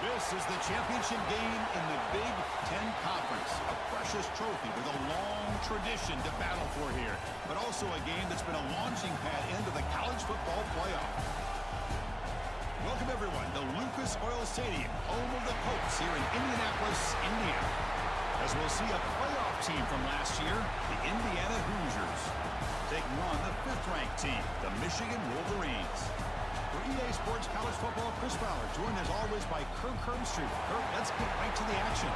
This is the championship game in the Big Ten Conference. A precious trophy with a long tradition to battle for here, but also a game that's been a launching pad into the college football playoff. Welcome, everyone, to Lucas Oil Stadium, home of the Pokes here in Indianapolis, Indiana. As we'll see a playoff team from last year, the Indiana Hoosiers, taking on the 5th-ranked team, the Michigan Wolverines. For EA Sports College Football, Chris Fowler, joined as always by Kirk Herbstreit. Kirk, let's get right to the action.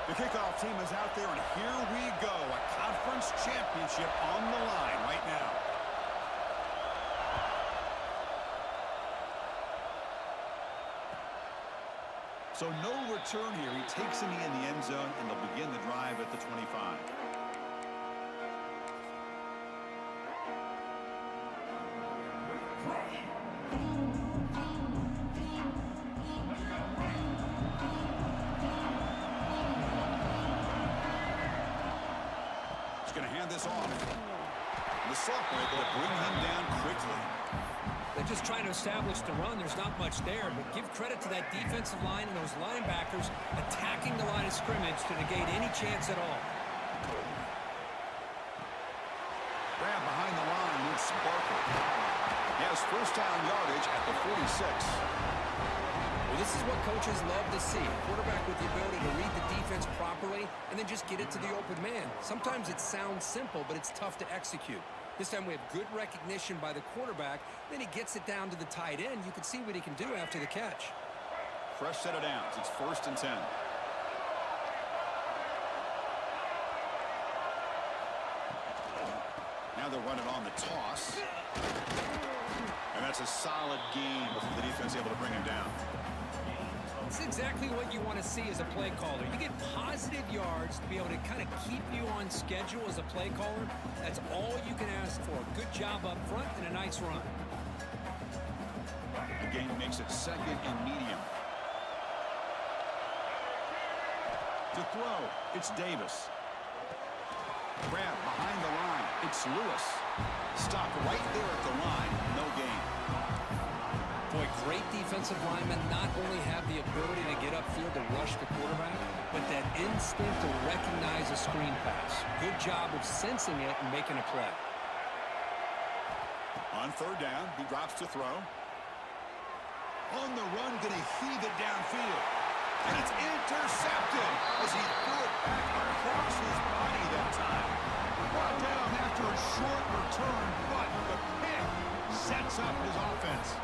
The kickoff team is out there, and here we go. A conference championship on the line right now. So no return here. He takes a knee in the end zone, and they'll begin the drive at the 25. Going to hand this off. The sophomore able to bring him down quickly. They're just trying to establish the run. There's not much there, but give credit to that defensive line and those linebackers attacking the line of scrimmage to negate any chance at all. Grab behind the line with Sparker. He has first down yardage at the 46. Well, this is what coaches love to see. A quarterback with the ability to read the defense properly and then just get it to the open man. Sometimes it sounds simple, but it's tough to execute. This time we have good recognition by the quarterback. Then he gets it down to the tight end. You can see what he can do after the catch. Fresh set of downs. It's 1st and 10. Now they're running on the toss. And that's a solid game before the defense able to bring him down. It's exactly what you want to see as a play caller. You get positive yards to be able to kind of keep you on schedule as a play caller. That's all you can ask for. Good job up front and a nice run. The game makes it 2nd and medium. To throw, it's Davis. Grab behind the line, it's Lewis. Stopped right there at the line, no gain. Boy, great defensive linemen not only have the ability to get upfield to rush the quarterback, but that instinct to recognize a screen pass. Good job of sensing it and making a play. On 3rd down, he drops to throw. On the run, going to heave it downfield. And it's intercepted as he threw it back across his body that time. Brought down after a short return, but the pick sets up his offense.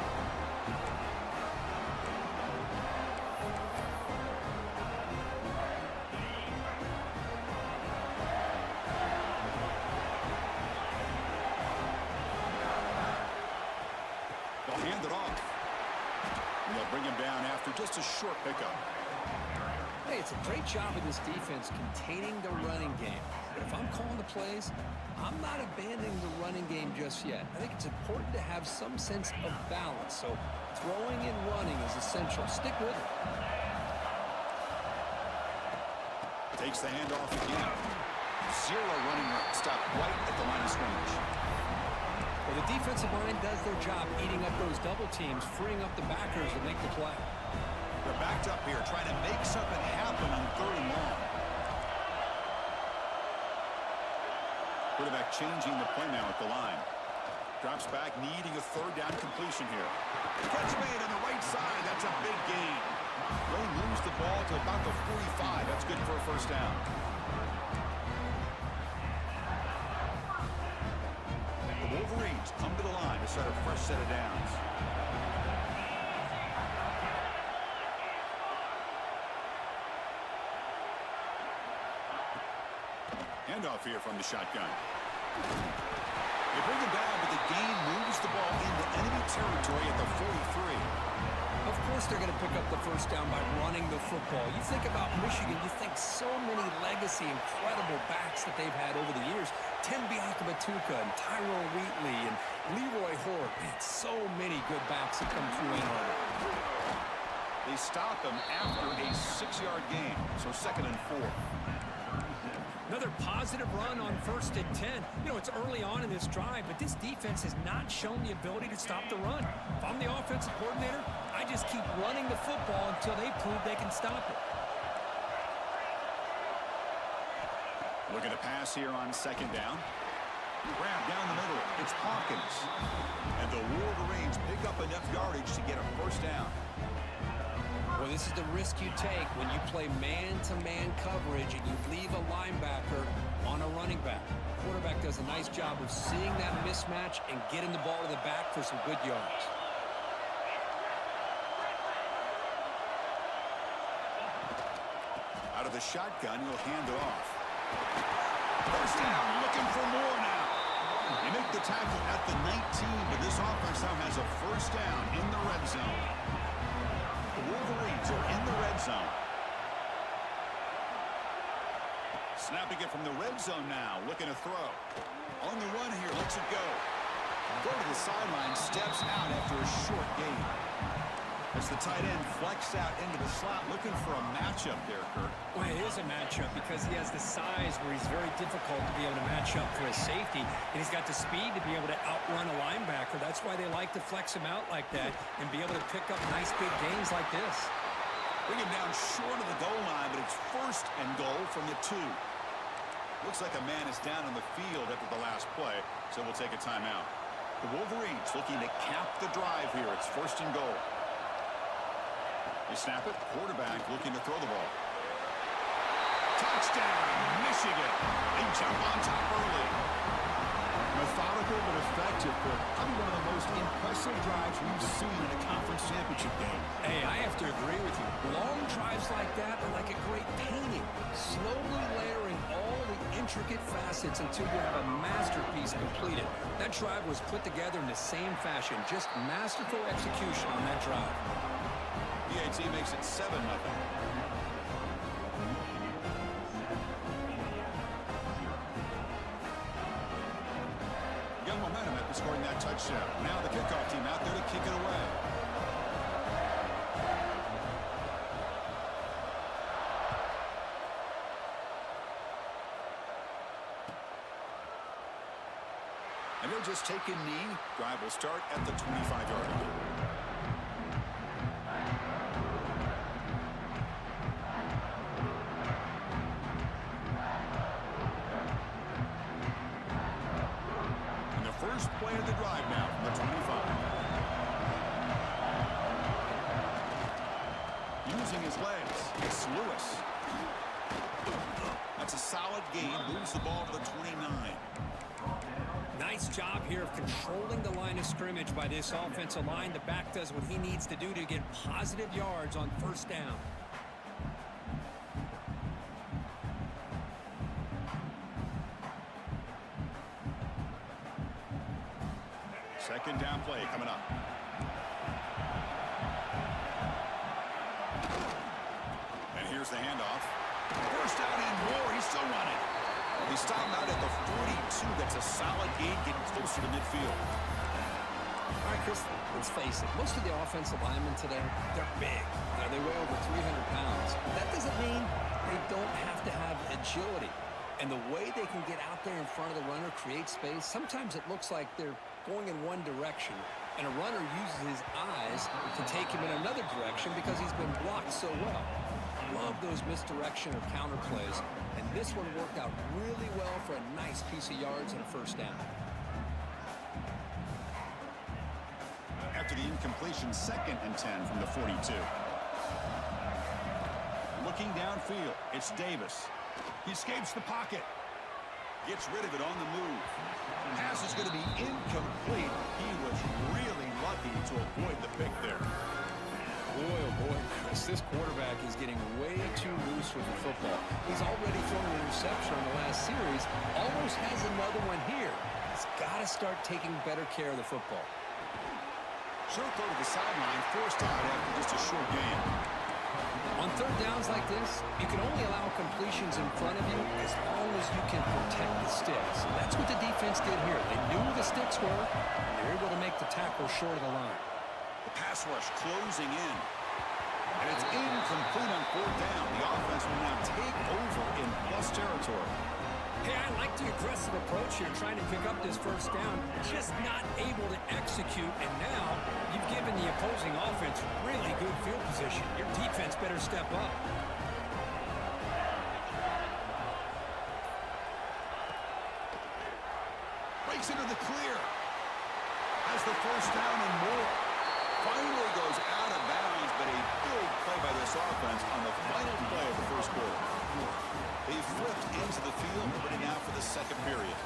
They'll hand it off. And they'll bring him down after just a short pickup. Hey, it's a great job of this defense containing the running game. But if I'm calling the plays, I'm not abandoning the running game just yet. I think it's important to have some sense of balance. So throwing and running is essential. Stick with it. Takes the handoff again. 0 running route. Stop right at the line of scrimmage. Well, the defensive line does their job eating up those double teams, freeing up the backers to make the play. They're backed up here, trying to make something happen on 3rd and long. Quarterback changing the play now at the line. Drops back, needing a 3rd down completion here. Catch made on the right side. That's a big gain. Ray moves the ball to about the 45. That's good for a 1st down. The Wolverines come to the line to start a fresh set of downs. Handoff here from the shotgun. They bring him down, but the gain moves the ball into enemy territory at the 43. Of course they're going to pick up the 1st down by running the football. football. You think about Michigan, you think so many legacy, incredible backs that they've had over the years. Tim Biakabatuka and Tyrone Wheatley and Leroy Hort. Man, so many good backs that come through Ann Arbor. They stop him after a 6-yard gain, so 2nd and 4. Another positive run on 1st and 10. You know, it's early on in this drive, but this defense has not shown the ability to stop the run. If I'm the offensive coordinator, I just keep running the football until they prove they can stop it. Look at a pass here on 2nd down. Grab down the middle. It's Hawkins. And the Wolverines pick up enough yardage to get a 1st down. Well, this is the risk you take when you play man-to-man coverage and you leave a linebacker on a running back. The quarterback does a nice job of seeing that mismatch and getting the ball to the back for some good yards. Out of the shotgun, he'll hand it off. 1st down, looking for more now. They make the tackle at the 19, but this offense now has a 1st down in the red zone. The Wolverines are in the red zone. Snapping it from the red zone now, looking to throw. On the run here, lets it go. Go to the sideline, steps out after a short gain. As the tight end flexed out into the slot, looking for a matchup there, Kirk. Well, it is a matchup because he has the size where he's very difficult to be able to match up for his safety, and he's got the speed to be able to outrun a linebacker. That's why they like to flex him out like that and be able to pick up nice big gains like this. Bring him down short of the goal line, but it's 1st and goal from the 2. Looks like a man is down on the field after the last play, so we'll take a timeout. The Wolverines looking to cap the drive here. It's 1st and goal. They snap it. Quarterback looking to throw the ball. Touchdown, Michigan. They jump on top early. Methodical but effective, but probably one of the most impressive drives we've seen in a conference championship game. Hey, I have to agree with you. Long drives like that are like a great painting. Slowly layering all the intricate facets until you have a masterpiece completed. That drive was put together in the same fashion. Just masterful execution on that drive. PAT makes it 7-0. Got momentum after scoring that touchdown. Now the kickoff team out there to kick it away. And they'll just take a knee. Drive will start at the 25-yard line. First play of the drive now from the 25. Using his legs, it's Lewis. That's a solid gain, moves the ball to the 29. Nice job here of controlling the line of scrimmage by this offensive line. The back does what he needs to do to get positive yards on 1st down. 2nd down play coming up. And here's the handoff. 1st down and more. He's still running. They stop him out at the 42. That's a solid gain, getting closer to midfield. All right, Chris, let's face it. Most of the offensive linemen today, they're big. You know, they weigh over 300 pounds. But that doesn't mean they don't have to have agility. And the way they can get out there in front of the runner, create space, sometimes it looks like they're going in one direction, and a runner uses his eyes to take him in another direction because he's been blocked so well. Love those misdirection or counter plays, and this one worked out really well for a nice piece of yards and a 1st down. After the incompletion, 2nd and 10 from the 42. Looking downfield, it's Davis. He escapes the pocket. Gets rid of it on the move. Pass is going to be incomplete. He was really lucky to avoid the pick there. Boy, oh boy, Chris, this quarterback is getting way too loose with the football. He's already thrown an interception in the last series. Almost has another one here. He's got to start taking better care of the football. Short throw to the sideline, forced out after just a short game. On third downs like this, you can only allow completions in front of you as long as you can protect the sticks. That's what the defense did here. They knew where the sticks were, and they were able to make the tackle short of the line. The pass rush closing in. And it's incomplete on fourth down. The offense will now take over in plus territory. Hey, I like the aggressive approach here, trying to pick up this first down, just not able to execute, and now you've given the opposing offense really good field position. Your defense better step up. Breaks into the clear. Has the first down and more. Finally goes out of bounds, but a big play by this offense on the final play of the first quarter. They flipped into the field, putting out for the second period.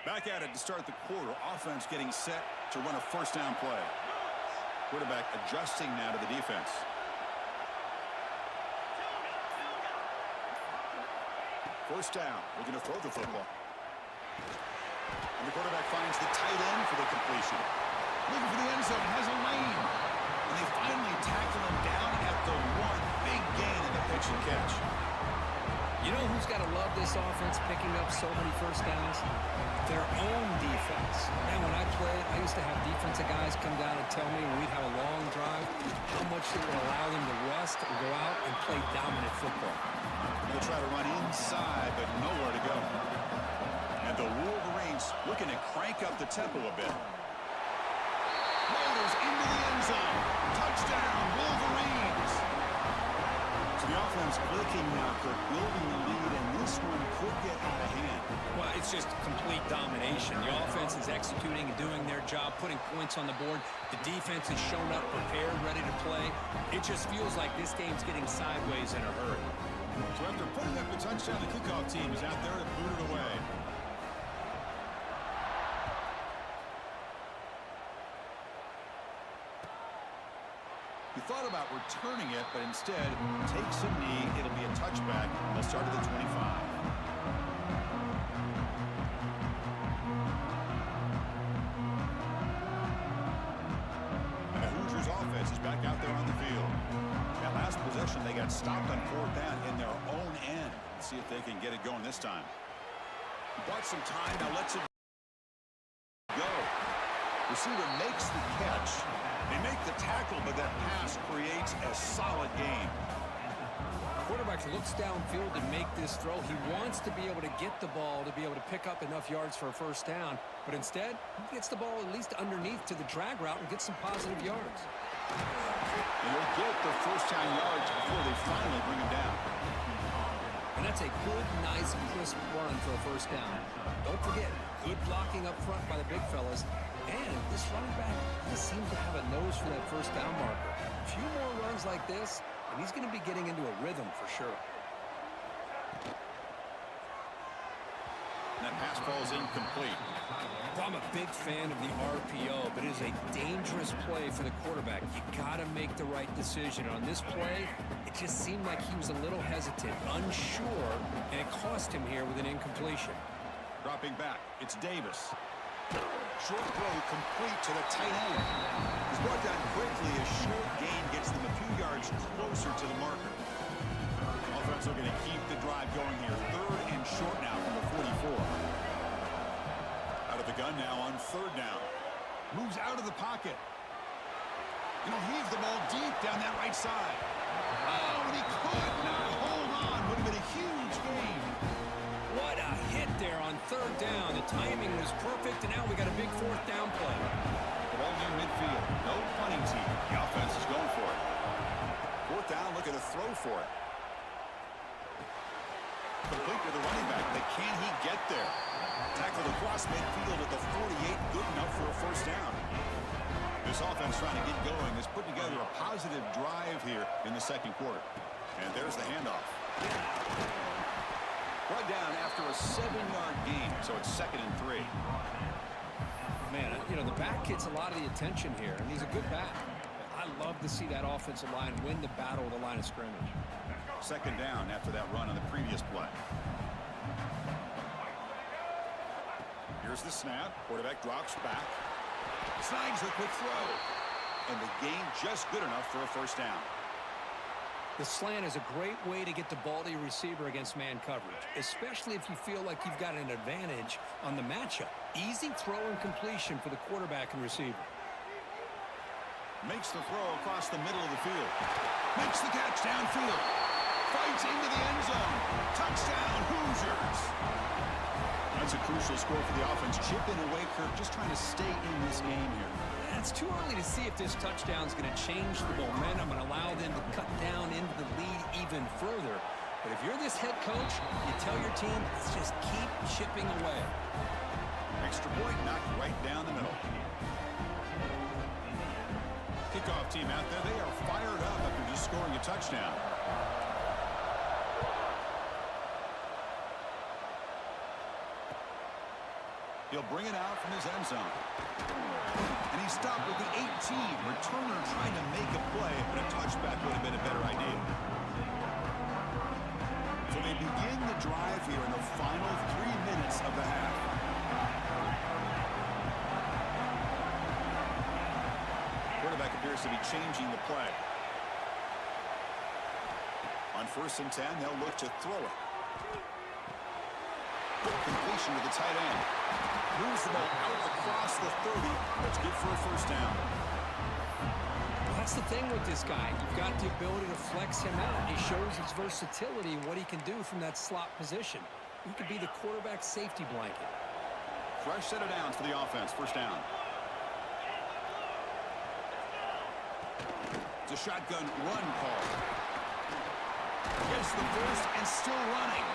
Back at it to start the quarter. Offense getting set to run a first down play. Quarterback adjusting now to the defense. First down. Looking to throw the football. And the quarterback finds the tight end for the completion. Looking for the end zone. Has a lane. And they finally tackle him down at the one. Big gain in the pitch and catch. You know who's got to love this offense picking up so many first downs? Their own defense. And when I played, I used to have defensive guys come down and tell me when we'd have a long drive how much it would allow them to rest and go out and play dominant football. They'll try to run inside, but nowhere to go. And the Wolverines looking to crank up the tempo a bit. Loaders into the end zone. Touchdown, Wolverines. So the offense clicking now, Kirk, building the lead, and this one could get out of hand. Well, it's just complete domination. The offense is executing and doing their job, putting points on the board. The defense has shown up, prepared, ready to play. It just feels like this game's getting sideways in a hurry. So after putting up a touchdown, the kickoff team is out there to boot it away. He thought about returning it, but instead takes a knee. It'll be a touchback. They'll start at the 25. And the Hoosiers offense is back out there on the field. That last possession, they got stopped on fourth down in their own end. Let's see if they can get it going this time. He bought some time, now lets it go. Receiver makes the catch. They make the tackle, but that pass creates a solid gain. Quarterback looks downfield to make this throw. He wants to be able to get the ball to be able to pick up enough yards for a first down, but instead, he gets the ball at least underneath to the drag route and gets some positive yards. And he'll get the first down yards before they finally bring him down. And that's a good, nice, crisp run for a first down. Don't forget, good blocking up front by the big fellas. And this running back just seems to have a nose for that first down marker. A few more runs like this, and he's going to be getting into a rhythm for sure. And that pass falls incomplete. Well, I'm a big fan of the RPO, but it is a dangerous play for the quarterback. You got to make the right decision. On this play, it just seemed like he was a little hesitant, unsure, and it cost him here with an incompletion. Dropping back, it's Davis. Short throw complete to the tight end. He's brought down quickly. A short gain gets them a few yards closer to the marker. Offense looking to keep the drive going here. Third and short now from the 44. Out of the gun now on third down. Moves out of the pocket. And he'll heave the ball deep down that right side. Oh, and he could not hold on. Would have been a huge gain. What a hit there on third down. The timing was perfect, and now we got a big fourth down play. Ball near midfield. No punting team. The offense is going for it. Fourth down, looking to throw for it. Complete to the running back, but can he get there? Tackled across midfield at the 48, good enough for a first down. This offense trying to get going has put together a positive drive here in the second quarter. And there's the handoff. Brought down after a 7-yard gain, so it's 2nd and 3. Man, you know, the back gets a lot of the attention here, and he's a good back. I love to see that offensive line win the battle of the line of scrimmage. 2nd down after that run on the previous play. Here's the snap. Quarterback drops back. Snags the quick throw. And the gain just good enough for a first down. The slant is a great way to get the ball to your receiver against man coverage, especially if you feel like you've got an advantage on the matchup. Easy throw and completion for the quarterback and receiver. Makes the throw across the middle of the field. Makes the catch downfield. Fights into the end zone. Touchdown, Hoosiers. That's a crucial score for the offense. Chipping away, Kirk, just trying to stay in this game here. It's too early to see if this touchdown is going to change the momentum and allow them to cut down into the lead even further. But if you're this head coach, you tell your team, let's just keep chipping away. Extra point knocked right down the middle. Kickoff team out there, they are fired up after just scoring a touchdown. He'll bring it out from his end zone. And he stopped with the 18. Returner trying to make a play, but a touchback would have been a better idea. So they begin the drive here in the final 3 minutes of the half. Quarterback appears to be changing the play. On 1st and 10, they'll look to throw it. Completion to the tight end. Moves the ball out across the 30. That's good for a first down. Well, that's the thing with this guy. You've got the ability to flex him out. He shows his versatility and what he can do from that slot position. He could be the quarterback safety blanket. Fresh set of downs for the offense. First down. It's a shotgun run call. Gets the first and still running.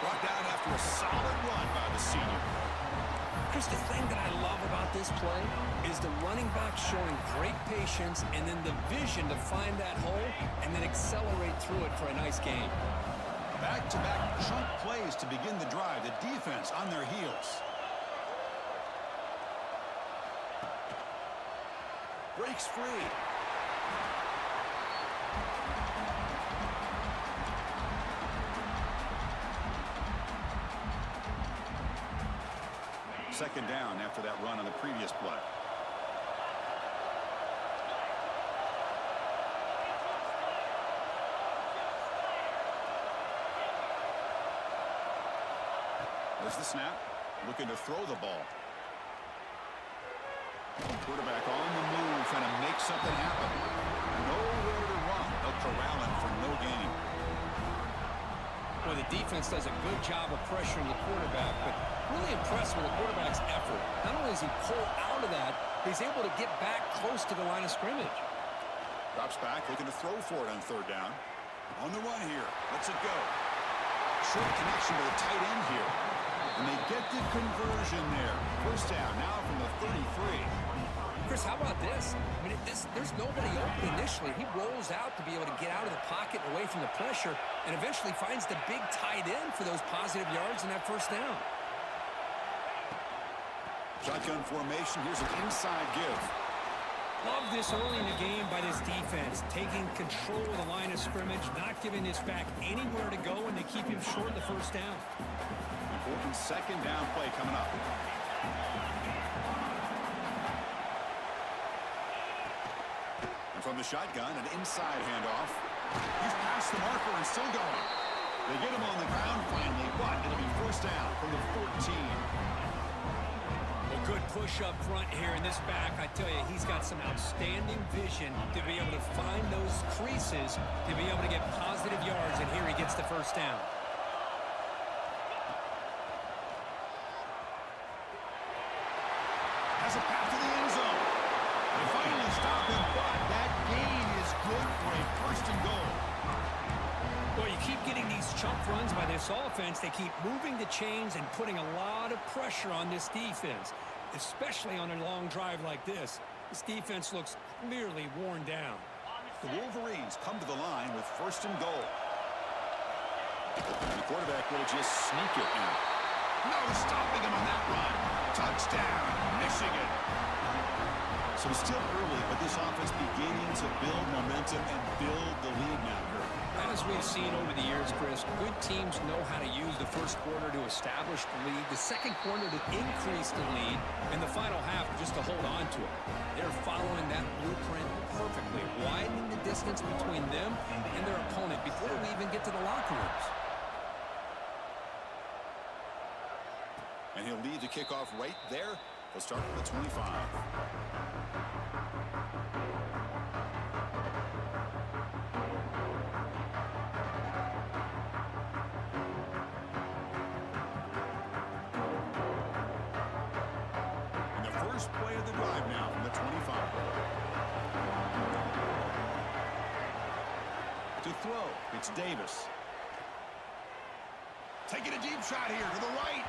Brought down after a solid run by the senior. Chris, the thing that I love about this play is the running back showing great patience and then the vision to find that hole and then accelerate through it for a nice gain. Back-to-back chunk plays to begin the drive. The defense on their heels. Breaks free. Second down after that run on the previous play. There's the snap. Looking to throw the ball. Quarterback on the move, trying to make something happen. Nowhere to run. They'll corral him for no gain. Well, the defense does a good job of pressuring the quarterback, but really impressed with the quarterback's effort. Not only does he pull out of that, but he's able to get back close to the line of scrimmage. Drops back, looking to throw for it on 3rd down. On the run here. Lets it go. Short connection to the tight end here. And they get the conversion there. First down now from the 33. Chris, how about this? I mean, there's nobody open initially. He rolls out to be able to get out of the pocket and away from the pressure and eventually finds the big tight end for those positive yards in that first down. Shotgun formation. Here's an inside give. Love this early in the game by this defense, taking control of the line of scrimmage, not giving this back anywhere to go, and they keep him short of the first down. Important 2nd down play coming up. And from the shotgun, an inside handoff. He's past the marker and still going. They get him on the ground finally, but it'll be first down from the 14. Well, good push up front here in this back. I tell you, he's got some outstanding vision to be able to find those creases, to be able to get positive yards, and here he gets the first down. Has a path to the end zone. They finally stop him, but that gain is good for a 1st and goal. Well, you keep getting these chunk runs by this offense. They keep moving the chains and putting a lot of pressure on this defense, especially on a long drive like this. This defense looks clearly worn down. The Wolverines come to the line with 1st and goal. And the quarterback will just sneak it in. No stopping him on that run. Touchdown, Michigan. So it's still early, but this offense beginning to build momentum and build the lead now, Kirk. As we've seen over the years, Chris, good teams know how to use the first quarter to establish the lead, the second quarter to increase the lead, and the final half just to hold on to it. They're following that blueprint perfectly, widening the distance between them and their opponent before we even get to the locker rooms. And he'll lead the kickoff right there. They'll start with the 25. And the first play of the drive now from the 25. To throw, it's Davis. Taking a deep shot here to the right.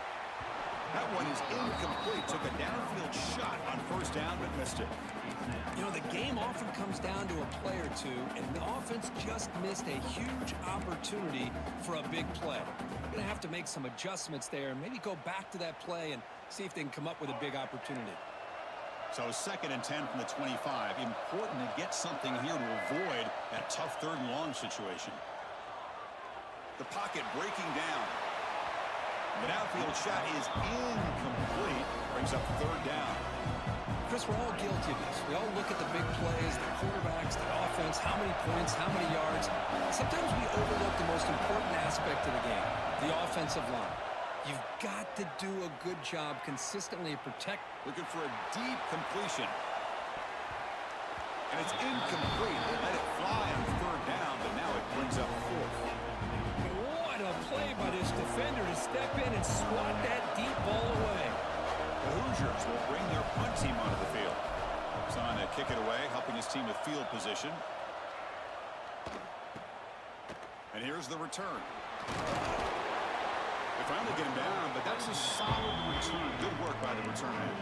That one is incomplete. Took a downfield shot on 1st down, but missed it. You know, the game often comes down to a play or two, and the offense just missed a huge opportunity for a big play. They're going to have to make some adjustments there and maybe go back to that play and see if they can come up with a big opportunity. So 2nd and 10 from the 25. Important to get something here to avoid that tough 3rd and long situation. The pocket breaking down. The downfield shot is incomplete. Brings up 3rd down. Chris, we're all guilty of this. We all look at the big plays, the quarterbacks, the offense, how many points, how many yards. Sometimes we overlook the most important aspect of the game, the offensive line. You've got to do a good job consistently protect. Looking for a deep completion. And it's incomplete. They let it fly on 3rd down, but now it brings up 4th. What a play by this defender to step in and swat that deep ball away. The Hoosiers will bring their punt team onto the field. Son to kick it away, helping his team with field position. And here's the return. They finally get him down, but that's a solid return. Good work by the return man.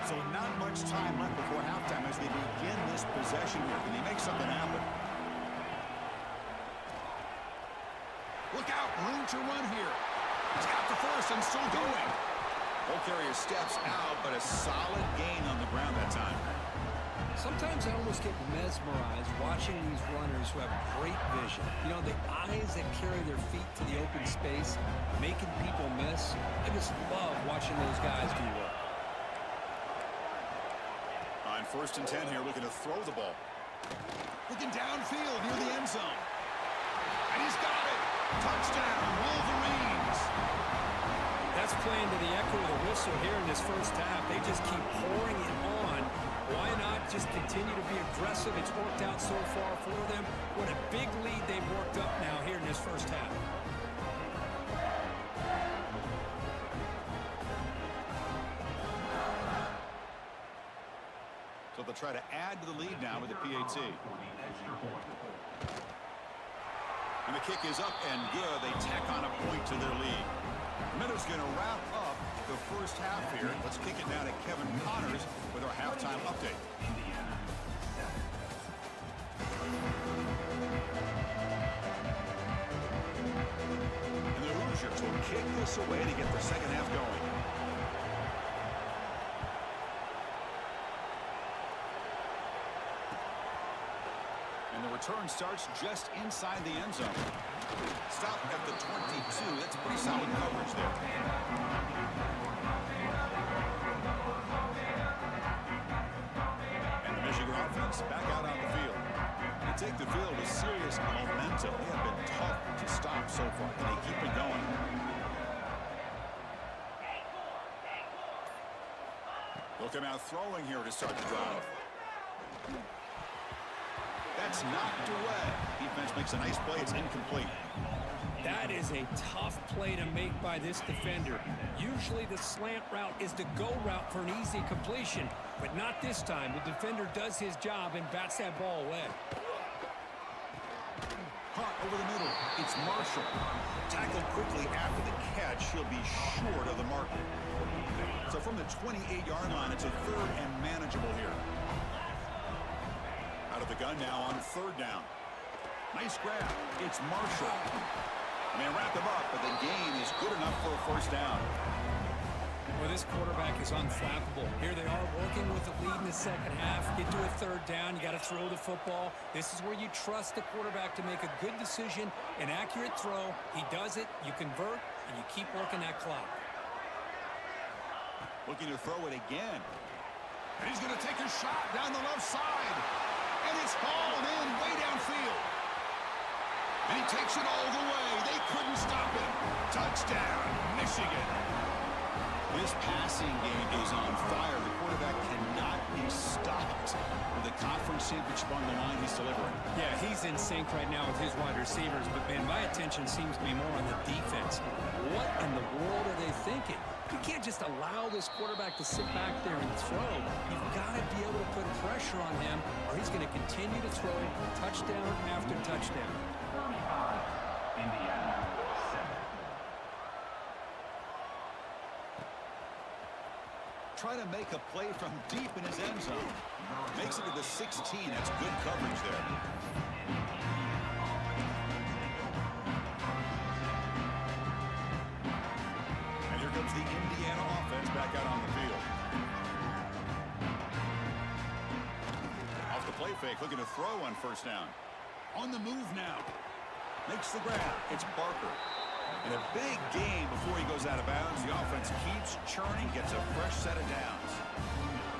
So not much time left before halftime as they begin this possession here. Can they make something happen? Look out, room to run here. He's got the 1st and still going. Ball carrier steps out, but a solid gain on the ground that time. Sometimes I almost get mesmerized watching these runners who have great vision. You know, the eyes that carry their feet to the open space, making people miss. I just love watching those guys do work. On 1st and 10 here, looking to throw the ball. Looking downfield near the end zone. And he's got it. Touchdown, Wolverines. That's playing to the echo of the whistle here in this first half. They just keep pouring it on. Why not just continue to be aggressive? It's worked out so far for them. What a big lead they've worked up now here in this first half. So they'll try to add to the lead now with the PAT. And the kick is up and good. They tack on a point to their lead. Minutes going to wrap up the first half here. Let's kick it now to Kevin Connors with our halftime update. And the Hoosiers will kick this away to get the second half going. And the return starts just inside the end zone. Stop at the 22. That's pretty solid coverage there. And the Michigan offense back out on the field. They take the field with serious momentum. They have been tough to stop so far. Can they keep it going? They'll come out throwing here to start the drive. That's knocked away. Defense makes a nice play. It's incomplete. That is a tough play to make by this defender. Usually the slant route is the go route for an easy completion, but not this time. The defender does his job and bats that ball away. Caught over the middle. It's Marshall. Tackled quickly after the catch. He'll be short of the mark. So from the 28-yard line, it's a third and manageable here. Out of the gun now on third down. Nice grab. It's Marshall. They wrap him up, but the gain is good enough for a first down. Well, this quarterback is unflappable. Here they are working with the lead in the second half. Get to a third down. You got to throw the football. This is where you trust the quarterback to make a good decision, an accurate throw. He does it, you convert, and you keep working that clock. Looking to throw it again. And he's going to take a shot down the left side. And it's hauled in way downfield. And he takes it all the way. They couldn't stop him. Touchdown, Michigan. This passing game is on fire. The quarterback cannot be stopped. With the conference championship on the line, he's delivering. Yeah, he's in sync right now with his wide receivers, but, man, my attention seems to be more on the defense. What in the world are they thinking? You can't just allow this quarterback to sit back there and throw. You've got to be able to put pressure on him, or he's going to continue to throw touchdown after touchdown. Indiana, 7. Trying to make a play from deep in his end zone. Makes it to the 16. That's good coverage there. And here comes the Indiana offense back out on the field. Off the play fake, looking to throw on first down. On the move now. Makes the grab. It's Barker. In a big game before he goes out of bounds, the offense keeps churning, gets a fresh set of downs.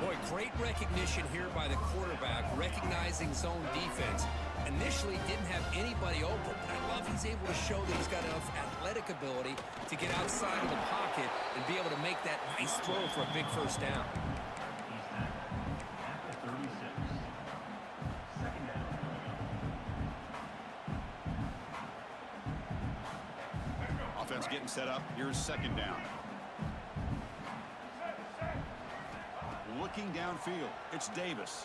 Boy, great recognition here by the quarterback, recognizing zone defense. Initially didn't have anybody open, but I love he's able to show that he's got enough athletic ability to get outside of the pocket and be able to make that nice throw for a big first down. Offense getting set up. Here's second down. Looking downfield. It's Davis.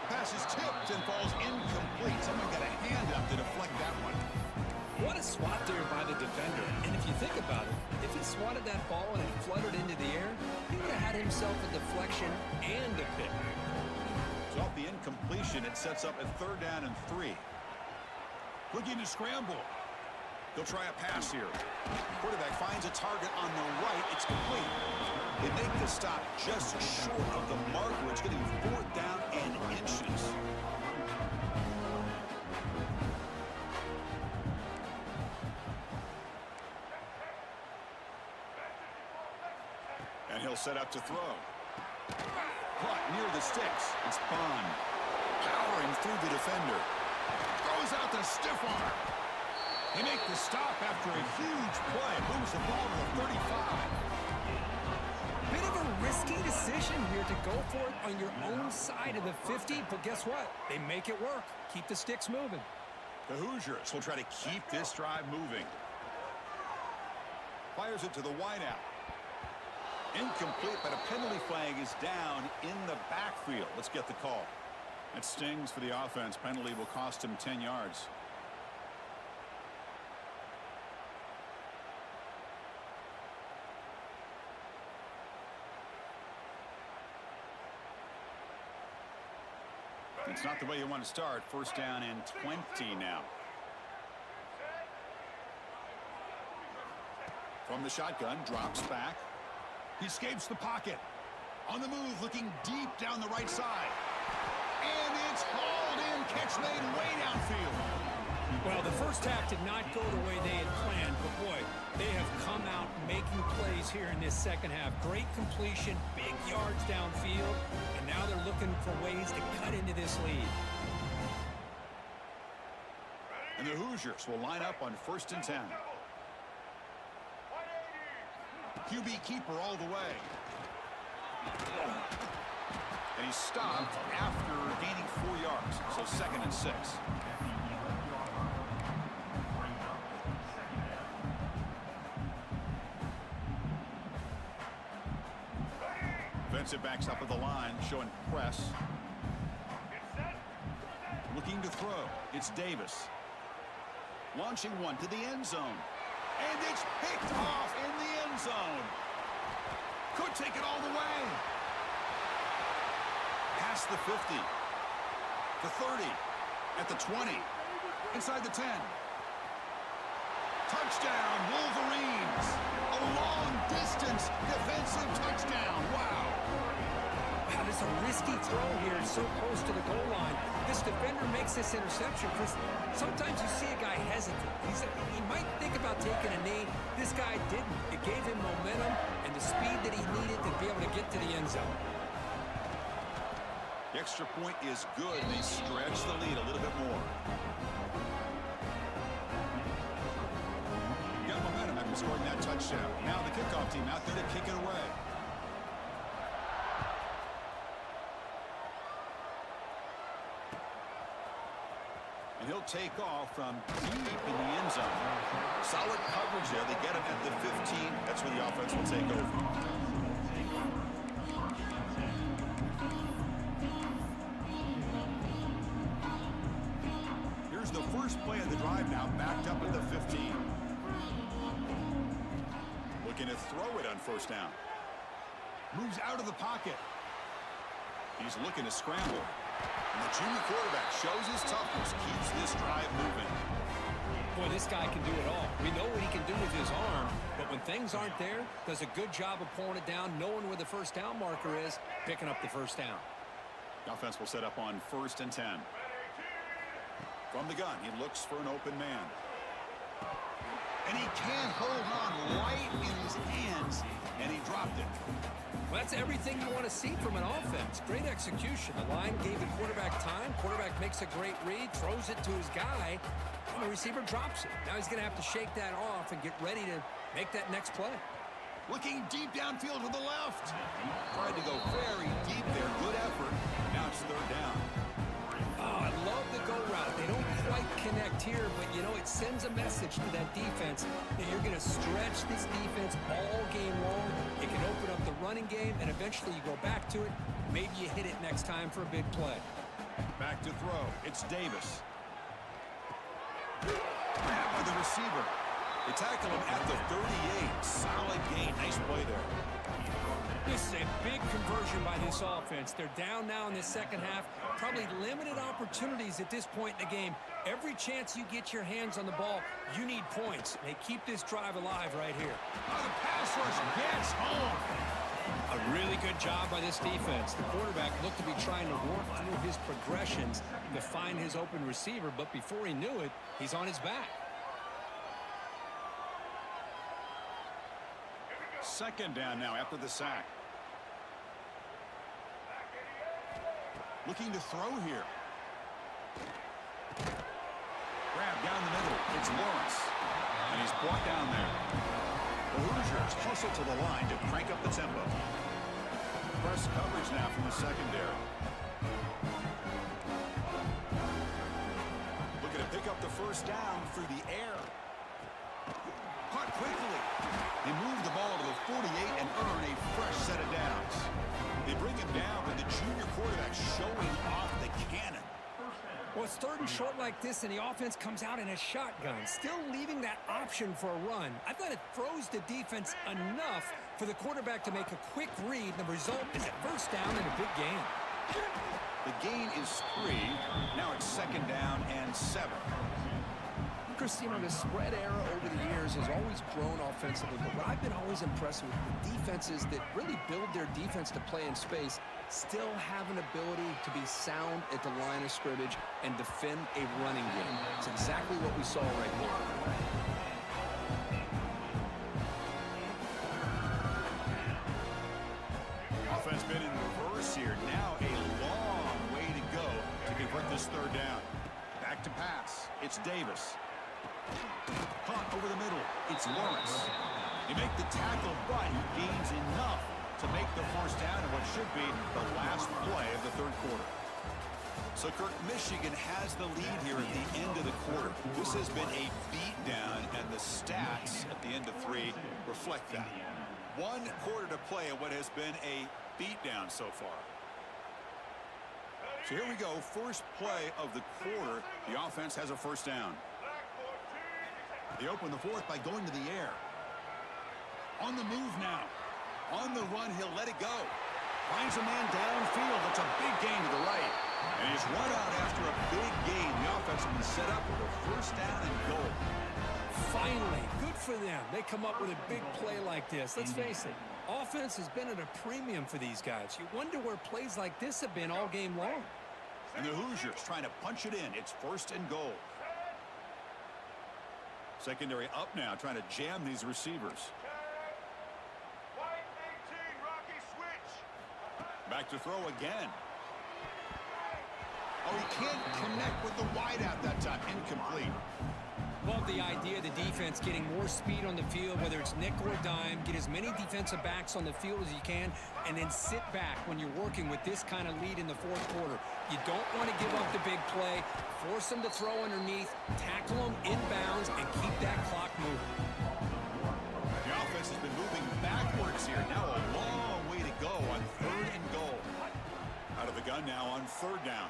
Pass is tipped and falls incomplete. Someone got a hand up to deflect that one. What a swat there by the defender. And if you think about it, if he swatted that ball and it fluttered into the air, he would have had himself a deflection and a pick. So off the incompletion, it sets up a third down and 3. Looking to scramble. He'll try a pass here. Quarterback finds a target on the right. It's complete. They make the stop just short of the mark, where it's going to be fourth down and inches. And he'll set up to throw. Caught near the sticks. It's Bond. Powering through the defender. Throws out the stiff arm. They make the stop after a huge play. Moves the ball to the 35. Bit of a risky decision here to go for it on your own side of the 50, but guess what? They make it work. Keep the sticks moving. The Hoosiers will try to keep this drive moving. Fires it to the wideout. Incomplete, but a penalty flag is down in the backfield. Let's get the call. It stings for the offense. Penalty will cost him 10 yards. It's not the way you want to start. First down and 20 now. From the shotgun, drops back. He escapes the pocket. On the move, looking deep down the right side. And it's hauled in. Catch made way downfield. Well, the first half did not go the way they had planned, but boy, they have come out making plays here in this second half. Great completion, big yards downfield, and now they're looking for ways to cut into this lead. And the Hoosiers will line up on 1st and 10. QB keeper all the way. And he's stopped after gaining 4 yards, so 2nd and 6. Defensive backs up at the line, showing press. Looking to throw. It's Davis. Launching one to the end zone. And it's picked off in the end zone. Could take it all the way. Past the 50. The 30. At the 20. Inside the 10. Touchdown, Wolverines. A long-distance defensive touchdown. Wow. Wow, there's a risky throw here so close to the goal line. This defender makes this interception because sometimes you see a guy hesitant. He might think about taking a knee. This guy didn't. It gave him momentum and the speed that he needed to be able to get to the end zone. The extra point is good, and they stretch the lead a little bit more. Got momentum after scoring that touchdown. Now the kickoff team out there to kick it away. And he'll take off from deep in the end zone. Solid coverage there. They get him at the 15. That's where the offense will take over. Here's the first play of the drive now, backed up at the 15. Looking to throw it on first down. Moves out of the pocket. He's looking to scramble. And the junior quarterback shows his toughness, keeps this drive moving. Boy, this guy can do it all. We know what he can do with his arm, but when things aren't there, does a good job of pulling it down, knowing where the first down marker is, picking up the first down. The offense will set up on 1st and 10. From the gun, he looks for an open man. And he can't hold on right in his hands, and he dropped it. Well, that's everything you want to see from an offense. Great execution. The line gave the quarterback time. Quarterback makes a great read, throws it to his guy, and the receiver drops it. Now he's going to have to shake that off and get ready to make that next play. Looking deep downfield to the left. Tried to go very deep there. Good effort. Now it's 3rd down. Oh, I love the go route. They don't quite connect here, but, you know, it sends a message to that defense that you're going to stretch this defense all game long. It can open up the running game, and eventually you go back to it. Maybe you hit it next time for a big play. Back to throw. It's Davis. Grabbed by the receiver. They tackle him at the 38. Solid gain. Nice play there. This is a big conversion by this offense. They're down now in the second half. Probably limited opportunities at this point in the game. Every chance you get your hands on the ball, you need points. They keep this drive alive right here. Oh, the pass rush gets home. A really good job by this defense. The quarterback looked to be trying to work through his progressions to find his open receiver, but before he knew it, he's on his back. 2nd down now after the sack. Looking to throw here. Grab down the middle. It's Lawrence. And he's brought down there. The Hoosiers hustle to the line to crank up the tempo. Press coverage now from the secondary. Looking to pick up the first down through the air. Caught quickly. They move the ball to the 48 and earn a fresh set of downs. They bring him down with the junior quarterback showing off the cannon. Well, it's 3rd and short like this, and the offense comes out in a shotgun, still leaving that option for a run. I thought it throws the defense enough for the quarterback to make a quick read. The result is a first down and a big gain. The gain is 3. Now it's 2nd down and 7. Chris, you know, the spread era over the years has always grown offensively, but what I've been always impressed with the defenses that really build their defense to play in space still have an ability to be sound at the line of scrimmage and defend a running game. It's exactly what we saw right here. Offense been in reverse here. Now a long way to go to convert this 3rd down. Back to pass. It's Davis. Hunt over the middle. It's Lawrence. They make the tackle, but he gains enough to make the first down in what should be the last play of the 3rd quarter. So, Kirk, Michigan has the lead here at the end of the quarter. This has been a beatdown, and the stats at the end of 3 reflect that. 1 quarter to play in what has been a beatdown so far. So here we go, first play of the quarter. The offense has a first down. They open the fourth by going to the air. On the move now. On the run, he'll let it go. Finds a man downfield. It's a big gain to the right. And he's run out after a big gain. The offense will be set up with a first down and goal. Finally, good for them. They come up with a big play like this. Let's face it, offense has been at a premium for these guys. You wonder where plays like this have been all game long. And the Hoosiers trying to punch it in. It's first and goal. Secondary up now, trying to jam these receivers. Back to throw again. Oh, he can't connect with the wideout that time. Incomplete. Love the idea of the defense getting more speed on the field, whether it's nickel or dime. Get as many defensive backs on the field as you can, and then sit back when you're working with this kind of lead in the fourth quarter. You don't want to give up the big play. Force them to throw underneath, tackle them inbounds, and keep that clock moving. The offense has been moving backwards here. Now a long way to go on third and goal. Out of the gun now on third down.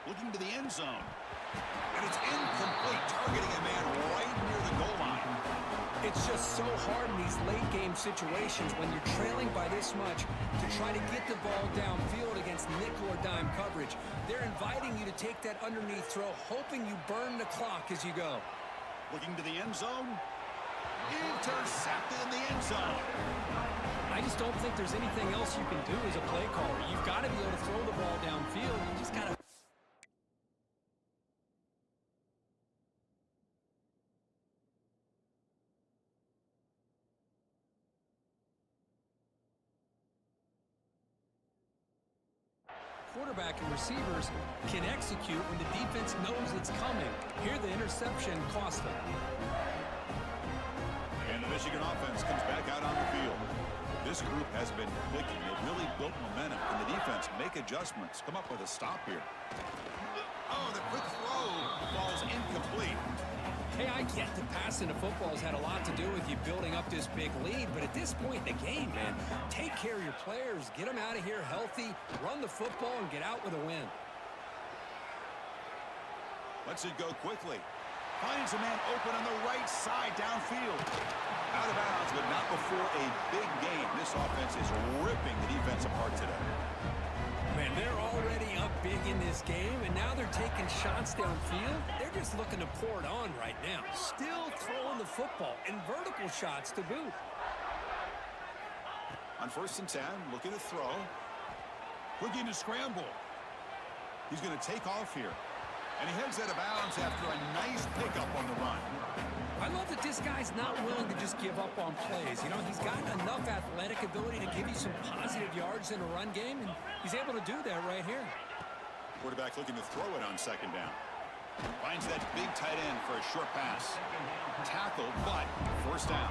Looking to the end zone. And it's incomplete, targeting a man right near the goal line. It's just so hard in these late game situations when you're trailing by this much to try to get the ball downfield against nickel or dime coverage. They're inviting you to take that underneath throw, hoping you burn the clock as you go. Looking to the end zone. Intercepted in the end zone. I just don't think there's anything else you can do as a play caller. You've got to be able to throw the ball downfield. You just got to. Quarterback and receivers can execute when the defense knows it's coming. Here the interception cost them. And the Michigan offense comes back out on the field. This group has been clicking. They've really built momentum. And the defense make adjustments. Come up with a stop here. Oh, the quick throw falls incomplete. Hey, I get that passing the football has had a lot to do with you building up this big lead, but at this point in the game, man, take care of your players, get them out of here healthy, run the football, and get out with a win. Lets it go quickly. Finds a man open on the right side downfield. Out of bounds, but not before a big game. This offense is ripping the defense apart today. Man, they're already up big in this game, and now they're taking shots downfield. They're just looking to pour it on right now. Still throwing the football, and vertical shots to boot. On first and 10, looking to throw. Looking to scramble. He's going to take off here. And he heads out of bounds after a nice pickup on the run. I love that this guy's not willing to just give up on plays. You know, he's got enough athletic ability to give you some positive yards in a run game, and he's able to do that right here. Quarterback looking to throw it on second down. Finds that big tight end for a short pass. Tackled, but first down.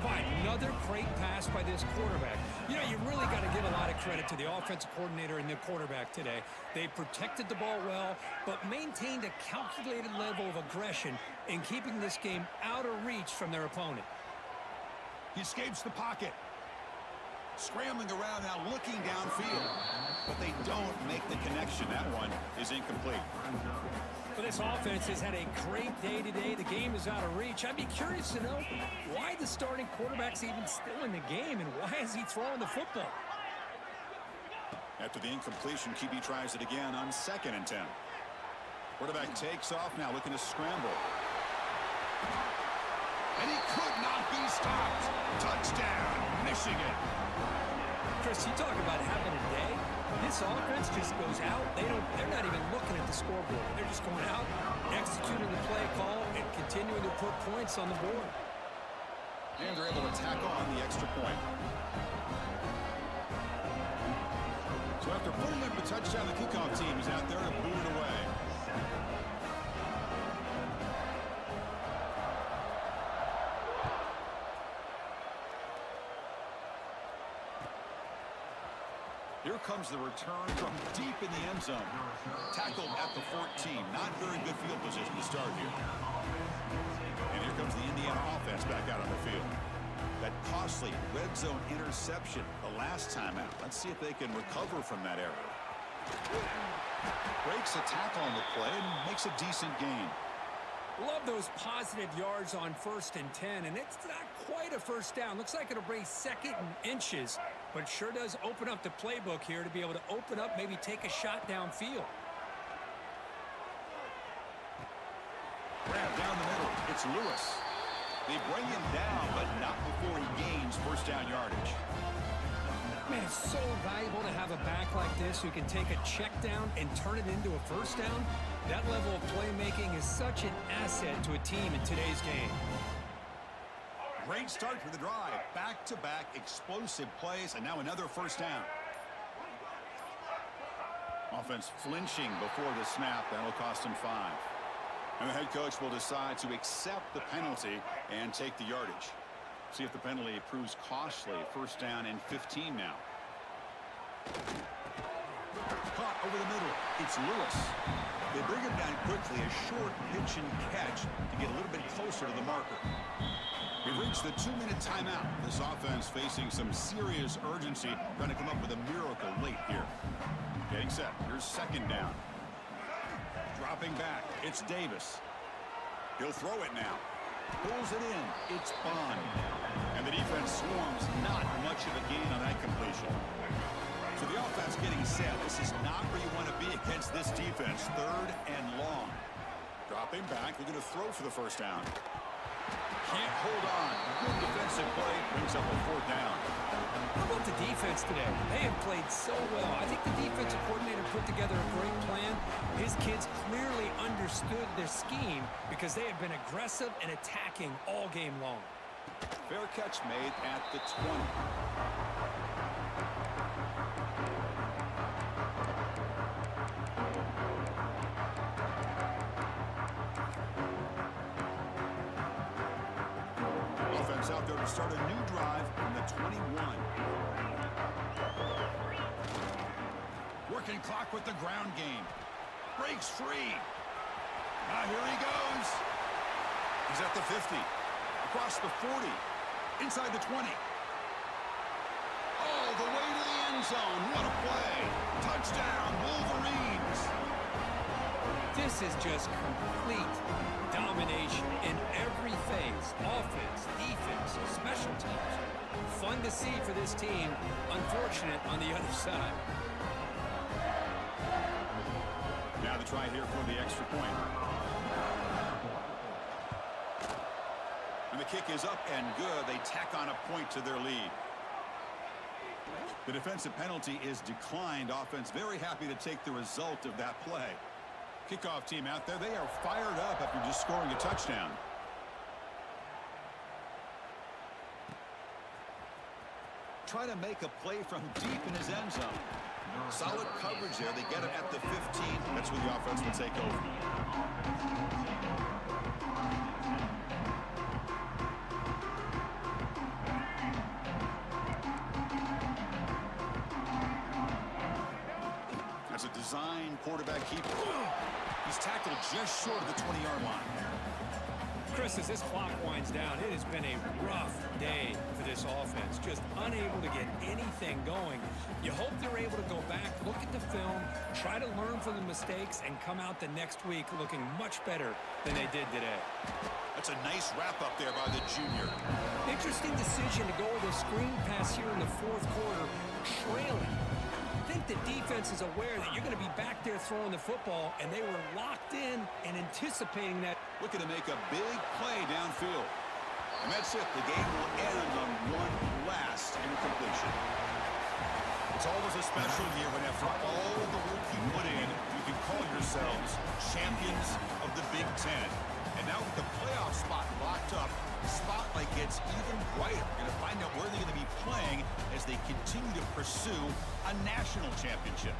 By another great pass by this quarterback. You know, you really got to give a lot of credit to the offensive coordinator and the quarterback today. They protected the ball well, but maintained a calculated level of aggression in keeping this game out of reach from their opponent. He escapes the pocket. Scrambling around now, looking downfield. But they don't make the connection. That one is incomplete. But this offense has had a great day today. The game is out of reach. I'd be curious to know why the starting quarterback's even still in the game, and why is he throwing the football? After the incompletion, QB tries it again on second and 10. Quarterback takes off now, looking to scramble. And he could not be stopped. Touchdown, Michigan. Chris, you talk about having a day. This offense just goes out. They're not even looking at the scoreboard. They're just going out, executing the play call, and continuing to put points on the board. And they're able to tack on the extra point. So after putting up a touchdown, the kickoff team is out there to boot it away. Here comes the return from deep in the end zone. Tackled at the 14. Not very good field position to start here. And here comes the Indiana offense back out on the field. That costly red zone interception the last time out. Let's see if they can recover from that error. Breaks a tackle on the play and makes a decent gain. Love those positive yards on 1st and 10, and it's not quite a first down. Looks like it'll bring 2nd and inches, but sure does open up the playbook here to be able to open up, maybe take a shot downfield. Grab down the middle. It's Lewis. They bring him down, but not before he gains first down yardage. Man, it's so valuable to have a back like this who can take a check down and turn it into a first down. That level of playmaking is such an asset to a team in today's game. Great start for the drive. Back-to-back explosive plays, and now another first down. Offense flinching before the snap. That'll cost him 5. And the head coach will decide to accept the penalty and take the yardage. See if the penalty proves costly. First down and 15 now. Caught over the middle. It's Lewis. They bring him down quickly. A short pitch and catch to get a little bit closer to the marker. We've reached the 2-minute timeout. This offense facing some serious urgency, trying to come up with a miracle late here. Getting set. Here's second down. Dropping back. It's Davis. He'll throw it now. Pulls it in. It's Bond. And the defense swarms. Not much of a gain on that completion. So the offense getting set. This is not where you want to be against this defense. 3rd and long. Dropping back. They're going to throw for the first down. Can't hold on. Good defensive play. Brings up a 4th down. How about the defense today? They have played so well. I think the defensive coordinator put together a great plan. His kids clearly understood their scheme because they have been aggressive and attacking all game long. Fair catch made at the 20. Offense out there to start a new drive from the 21. Working clock with the ground game. Breaks free. Now here he goes. He's at the 50. Across the 40. Inside the 20. All the way to the end zone. What a play. Touchdown, Wolverines. This is just complete domination in every phase. Offense, defense, special teams. Fun to see for this team. Unfortunate on the other side. Now the try here for the extra point. And the kick is up and good. They tack on a point to their lead. The defensive penalty is declined. Offense very happy to take the result of that play. Kickoff team out there, they are fired up after just scoring a touchdown. Try to make a play from deep in his end zone. Solid coverage there. They get it at the 15. That's where the offense will take over. That's a design quarterback keeper. He's tackled just short of the 20-yard line. Chris, as this clock winds down, it has been a rough day for this offense. Just unable to get anything going. You hope they're able to go back, look at the film, try to learn from the mistakes, and come out the next week looking much better than they did today. That's a nice wrap-up there by the junior. Interesting decision to go with a screen pass here in the 4th quarter, trailing. I think the defense is aware that you're going to be back there throwing the football, and they were locked in and anticipating that. Looking to make a big play downfield. And that's it. The game will end on one last incompletion. It's always a special year when after all the work you put in, you can call yourselves champions of the Big Ten. And now with the playoff spot locked up, the spotlight gets even brighter. We're going to find out where they're going to be playing as they continue to pursue a national championship.